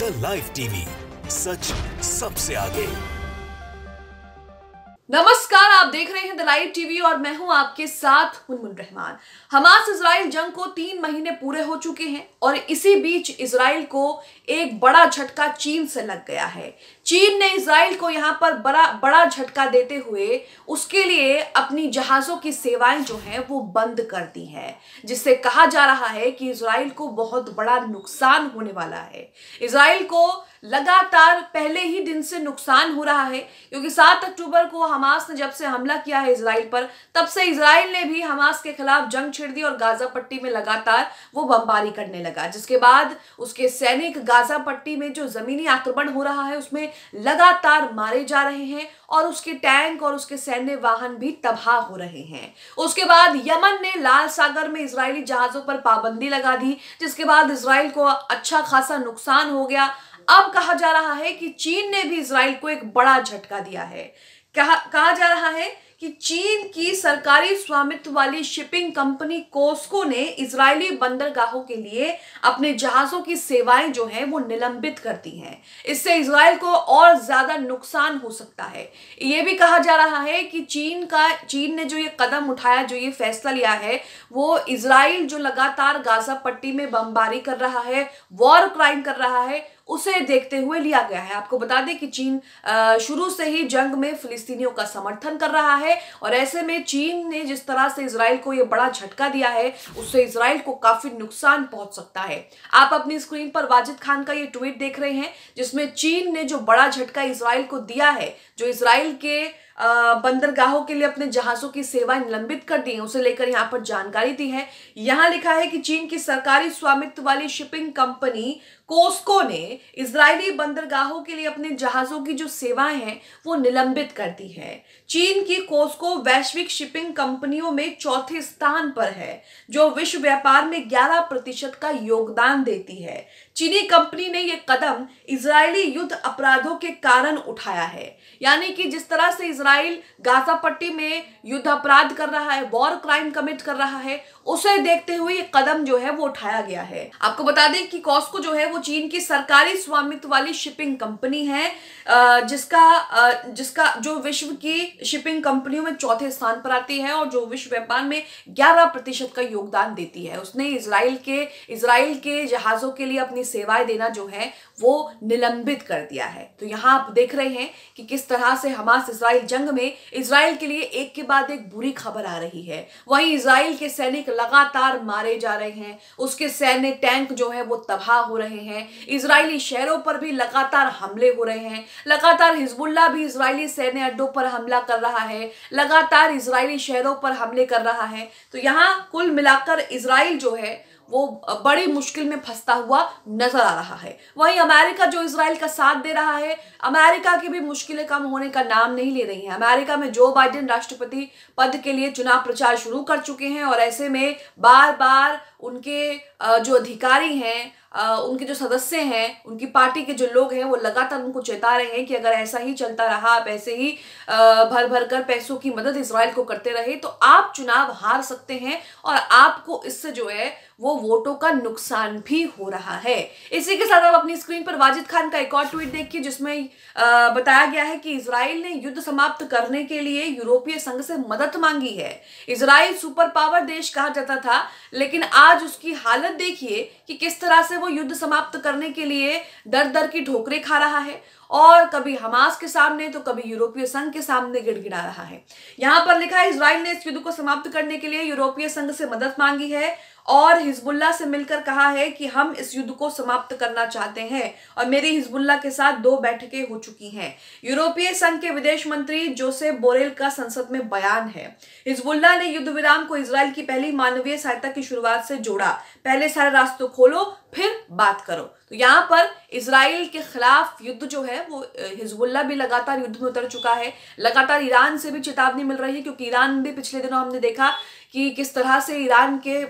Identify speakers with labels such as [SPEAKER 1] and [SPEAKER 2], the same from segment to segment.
[SPEAKER 1] The live TV, सच सबसे आगे।
[SPEAKER 2] नमस्कार, आप देख रहे हैं द लाइव टीवी और मैं हूं आपके साथ मुनमुन रहमान। हमास इजराइल जंग को 3 महीने पूरे हो चुके हैं और इसी बीच इजराइल को एक बड़ा झटका चीन से लग गया है। चीन ने इजराइल को यहां पर बड़ा झटका देते हुए उसके लिए अपनी जहाजों की सेवाएं जो हैं वो बंद कर दी है, जिससे कहा जा रहा है कि इजराइल को बहुत बड़ा नुकसान होने वाला है। इजराइल को लगातार पहले ही दिन से नुकसान हो रहा है, क्योंकि 7 अक्टूबर को हमास ने जब से हमला किया है इजराइल पर, तब से इजराइल ने भी हमास के खिलाफ जंग छेड़ दी और गाजा पट्टी में लगातार वो बमबारी करने लगा, जिसके बाद उसके सैनिक गाजा पट्टी में जो जमीनी आक्रमण हो रहा है उसमें लगातार मारे जा रहे हैं और उसके टैंक और उसके सैन्य वाहन भी तबाह हो रहे हैं। उसके बाद यमन ने लाल सागर में इजरायली जहाजों पर पाबंदी लगा दी, जिसके बाद इजराइल को अच्छा खासा नुकसान हो गया। अब कहा जा रहा है कि चीन ने भी इजराइल को एक बड़ा झटका दिया है। कहा जा रहा है कि चीन की सरकारी स्वामित्व वाली शिपिंग कंपनी कोस्को ने इजरायली बंदरगाहों के लिए अपने जहाजों की सेवाएं जो हैं वो निलंबित कर दी हैं। इससे इजराइल को और ज्यादा नुकसान हो सकता है। ये भी कहा जा रहा है कि चीन ने जो ये कदम उठाया, जो ये फैसला लिया है, वो इजराइल जो लगातार गाजा पट्टी में बमबारी कर रहा है, वॉर क्राइम कर रहा है, उसे देखते हुए लिया गया है। आपको बता दें कि चीन शुरू से ही जंग में फिलिस्तीनियों का समर्थन कर रहा है और ऐसे में चीन ने जिस तरह से इजराइल को ये बड़ा झटका दिया है, उससे इजराइल को काफी नुकसान पहुंच सकता है। आप अपनी स्क्रीन पर वाजिद खान का ये ट्वीट देख रहे हैं, जिसमें चीन ने जो बड़ा झटका इजराइल को दिया है, जो इजराइल के बंदरगाहों के लिए अपने जहाजों की सेवाएं निलंबित कर दी है, उसे लेकर यहाँ पर जानकारी दी है। यहाँ लिखा है कि चीन की सरकारी स्वामित्व वाली शिपिंग कंपनी कोस्को ने इजरायली बंदरगाहों के लिए अपने जहाजों की जो सेवाएं हैं वो निलंबित कर दी है। चीन की कोस्को वैश्विक शिपिंग कंपनियों में चौथे स्थान पर है, जो विश्व व्यापार में 11% का योगदान देती है। चीनी कंपनी ने यह कदम इजरायली युद्ध अपराधों के कारण उठाया है, यानी कि जिस तरह से इजराइल गाजा पट्टी में युद्ध अपराध कर रहा है, वॉर क्राइम कमिट कर रहा है, उसे देखते हुए ये कदम जो है वो उठाया गया है। आपको बता दें कि कोस्को जो है वो चीन की सरकारी स्वामित्व वाली शिपिंग कंपनी है, जिसका जो विश्व की शिपिंग कंपनियों में चौथे स्थान पर आती है और जो विश्व व्यापार में 11% का योगदान देती है। उसने इजराइल के जहाजों के लिए अपनी सेवाएं देना जो है वो निलंबित कर दिया है। तो यहाँ आप देख रहे हैं कि किस तरह से हमास इजराइल जंग में इजराइल के लिए एक के बाद एक बुरी खबर आ रही है। वहीं इजराइल के सैनिक लगातार मारे जा रहे हैं, उसके सैन्य टैंक जो है वो तबाह हो रहे हैं, इजरायली शहरों पर भी लगातार हमले हो रहे हैं, लगातार हिजबुल्लाह भी इजरायली सैन्य अड्डों पर हमला कर रहा है, लगातार इजरायली शहरों पर हमले कर रहा है। तो यहाँ कुल मिलाकर इजराइल जो है वो बड़ी मुश्किल में फंसता हुआ नजर आ रहा है। वहीं अमेरिका जो इजराइल का साथ दे रहा है, अमेरिका की भी मुश्किलें कम होने का नाम नहीं ले रही हैं। अमेरिका में जो बाइडेन राष्ट्रपति पद के लिए चुनाव प्रचार शुरू कर चुके हैं और ऐसे में बार बार उनके जो अधिकारी हैं, उनके जो सदस्य हैं, उनकी पार्टी के जो लोग हैं, वो लगातार उनको चेता रहे हैं कि अगर ऐसा ही चलता रहा, आप ऐसे ही भर भर कर पैसों की मदद इजराइल को करते रहे, तो आप चुनाव हार सकते हैं और आपको इससे जो है वो वोटों का नुकसान भी हो रहा है। इसी के साथ आप अपनी स्क्रीन पर वाजिद खान का एक और ट्वीट देखिए, जिसमें बताया गया है कि इजराइल ने युद्ध समाप्त करने के लिए यूरोपीय संघ से मदद मांगी है। इजराइल सुपर पावर देश कहा जाता था, लेकिन आज उसकी हालत देखिए कि किस तरह से वो युद्ध समाप्त करने के लिए दर दर की ठोकरें खा रहा है और कभी हमास के सामने तो कभी यूरोपीय संघ के सामने गिड़गिड़ा रहा है। यहाँ पर लिखा है, इजराइल ने इस युद्ध को समाप्त करने के लिए यूरोपीय संघ से मदद मांगी है और हिजबुल्लाह से मिलकर कहा है कि हम इस युद्ध को समाप्त करना चाहते हैं और मेरी हिजबुल्लाह के साथ 2 बैठकें हो चुकी हैं। यूरोपीय संघ के विदेश मंत्री जोसेफ बोरेल का संसद में बयान है। हिजबुल्लाह ने युद्ध विराम को इजराइल की पहली मानवीय सहायता की शुरुआत से जोड़ा। पहले सारे रास्ते खोलो, फिर बात करो। तो यहाँ पर इजराइल के खिलाफ युद्ध जो है वो हिजबुल्लाह भी लगातार युद्ध में उतर चुका है। लगातार ईरान से भी चेतावनी मिल रही है, क्योंकि ईरान भी पिछले दिनों हमने देखा कि किस तरह से ईरान के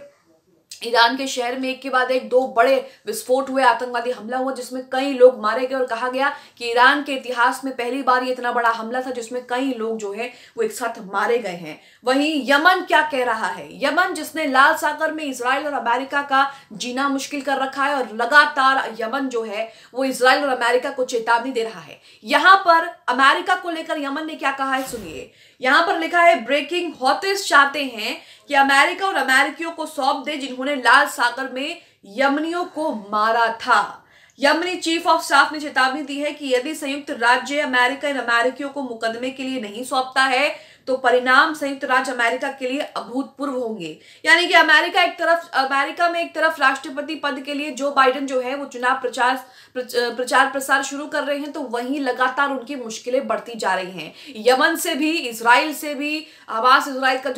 [SPEAKER 2] ईरान के शहर में एक के बाद एक 2 बड़े विस्फोट हुए, आतंकवादी हमला हुआ जिसमें कई लोग मारे गए और कहा गया कि ईरान के इतिहास में पहली बार ये इतना बड़ा हमला था जिसमें कई लोग जो है वो एक साथ मारे गए हैं। वहीं यमन क्या कह रहा है? यमन जिसने लाल सागर में इजराइल और अमेरिका का जीना मुश्किल कर रखा है और लगातार यमन जो है वो इजराइल और अमेरिका को चेतावनी दे रहा है। यहां पर अमेरिका को लेकर यमन ने क्या कहा है, सुनिए। यहां पर लिखा है, ब्रेकिंग हौतीस चाहते हैं कि अमेरिका और अमेरिकियों को सौंप दे जिन्होंने लाल सागर में यमनियों को मारा था। यमनी चीफ ऑफ स्टाफ ने चेतावनी दी है कि यदि संयुक्त राज्य अमेरिका इन अमेरिकियों को मुकदमे के लिए नहीं सौंपता है तो परिणाम संयुक्त राज्य अमेरिका के लिए अभूतपूर्व होंगे। यानी कि अमेरिका में एक तरफ राष्ट्रपति पद के लिए जो बाइडेन जो है वो चुनाव प्रचार प्रसार शुरू कर रहे हैं, तो वहीं लगातार उनकी मुश्किलें बढ़ती जा रही हैं। यमन से भी, इजराइल से भी, हमास इजराइल का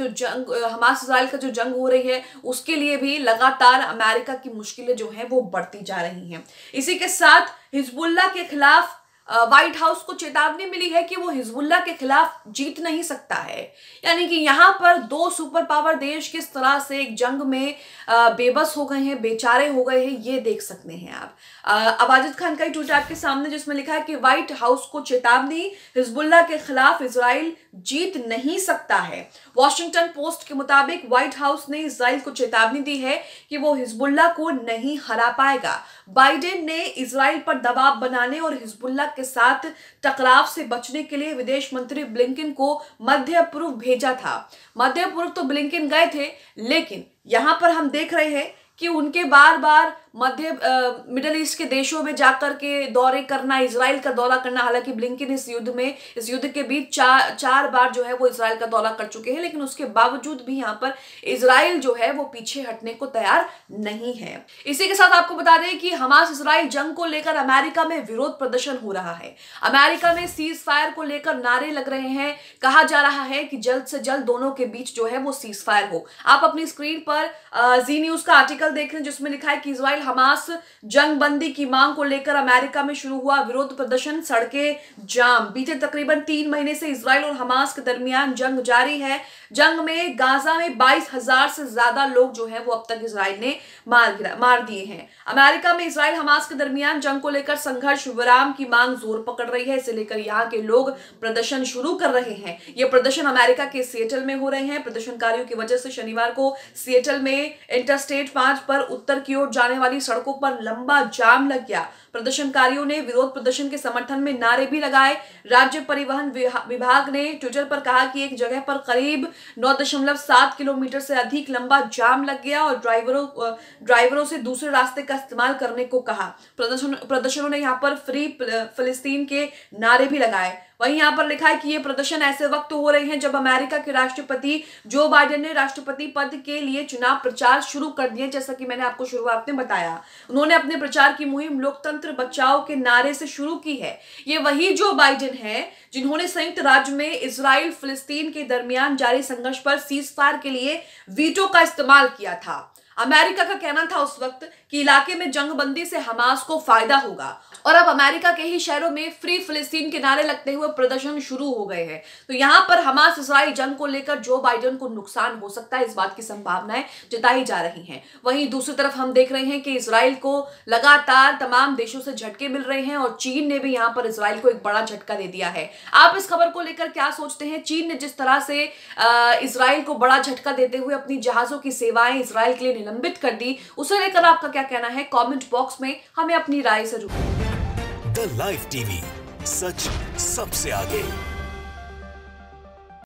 [SPEAKER 2] जो जंग हो रही है उसके लिए भी लगातार अमेरिका की मुश्किलें जो हैं वो बढ़ती जा रही हैं। इसी के साथ हिजबुल्लाह के खिलाफ व्हाइट हाउस को चेतावनी मिली है कि वो हिजबुल्लाह के खिलाफ जीत नहीं सकता है। यानी कि यहाँ पर 2 सुपर पावर देश किस तरह से एक जंग में बेबस हो गए हैं, बेचारे हो गए हैं, ये देख सकते हैं आप। वाजिद खान का ही ट्वीट आपके सामने जिसमें लिखा है कि व्हाइट हाउस को चेतावनी, हिजबुल्लाह के खिलाफ इजराइल जीत नहीं सकता है। वॉशिंगटन पोस्ट के मुताबिक व्हाइट हाउस ने इजराइल को चेतावनी दी है कि वो हिजबुल्लाह को नहीं हरा पाएगा। बाइडेन ने इजराइल पर दबाव बनाने और हिजबुल्लाह के साथ टकराव से बचने के लिए विदेश मंत्री ब्लिंकन को मध्य पूर्व भेजा था। मध्य पूर्व तो ब्लिंकन गए थे, लेकिन यहां पर हम देख रहे हैं कि उनके बार बार मिडिल ईस्ट के देशों में जाकर के दौरे करना, इजराइल का दौरा करना। हालांकि ब्लिंकन इस युद्ध के बीच चार बार जो है वो इजराइल का दौरा कर चुके हैं, लेकिन उसके बावजूद भी यहाँ पर इजराइल जो है वो पीछे हटने को तैयार नहीं है। इसी के साथ आपको बता दें कि हमास इजराइल जंग को लेकर अमेरिका में विरोध प्रदर्शन हो रहा है। अमेरिका में सीज फायर को लेकर नारे लग रहे हैं। कहा जा रहा है कि जल्द से जल्द दोनों के बीच जो है वो सीज फायर हो। आप अपनी स्क्रीन पर जी न्यूज का आर्टिकल देख रहे हैं जिसमें लिखा है कि इजराइल हमास जंग बंदी की मांग को लेकर अमेरिका में शुरू हुआ विरोध प्रदर्शन, सड़कें जाम। बीते तकरीबन 3 महीने से इजराइल और हमास के दरमियान जंग जारी है। जंग में गाजा में 22,000 से ज्यादा लोग जो है वो अब तक इजराइल ने मार दिए हैं। अमेरिका में इजराइल हमास के दरमियान जंग को लेकर संघर्ष विराम की मांग जोर पकड़ रही है। इसे लेकर यहाँ के लोग प्रदर्शन शुरू कर रहे हैं। ये प्रदर्शन अमेरिका के सिएटल में हो रहे हैं। प्रदर्शनकारियों की वजह से शनिवार को सिएटल में इंटरस्टेट 5 पर उत्तर की ओर जाने वाली सड़कों पर लंबा जाम लग गया। प्रदर्शनकारियों ने विरोध प्रदर्शन के समर्थन में नारे भी लगाए। राज्य परिवहन विभाग ने ट्विटर पर कहा कि एक जगह पर करीब 9.7 किलोमीटर से अधिक लंबा जाम लग गया और ड्राइवरों से दूसरे रास्ते का इस्तेमाल करने को कहा। प्रदर्शनों ने यहाँ पर फ्री फिलिस्तीन के नारे भी लगाए। वहीं यहाँ पर लिखा है कि ये प्रदर्शन ऐसे वक्त हो रहे हैं जब अमेरिका के राष्ट्रपति जो बाइडेन ने राष्ट्रपति पद के लिए चुनाव प्रचार शुरू कर दिए। जैसा कि मैंने आपको शुरुआत में बताया, उन्होंने अपने प्रचार की मुहिम लोकतंत्र बचाओ के नारे से शुरू की है। ये वही जो बाइडेन है जिन्होंने संयुक्त राज्य में इजराइल फिलिस्तीन के दरमियान जारी संघर्ष पर सीज फायर के लिए वीटो का इस्तेमाल किया था। अमेरिका का कहना था उस वक्त कि इलाके में जंगबंदी से हमास को फायदा होगा और अब अमेरिका के ही शहरों में फ्री फिलिस्तीन के नारे लगते हुए प्रदर्शन शुरू हो गए हैं। तो यहाँ पर हमास इजराइल जंग को लेकर जो बाइडेन को नुकसान हो सकता है, इस बात की संभावनाएं जताई जा रही हैं। वहीं दूसरी तरफ हम देख रहे हैं कि इजराइल को लगातार तमाम देशों से झटके मिल रहे हैं और चीन ने भी यहाँ पर इजराइल को एक बड़ा झटका दे दिया है। आप इस खबर को लेकर क्या सोचते हैं? चीन ने जिस तरह से इजराइल को बड़ा झटका देते हुए अपनी जहाजों की सेवाएं इजराइल के लिए निलंबित कर दी, उसे लेकर आपका क्या कहना है? कमेंट बॉक्स में हमें अपनी राय जरूर।
[SPEAKER 1] द लाइव टीवी, सच सबसे आगे।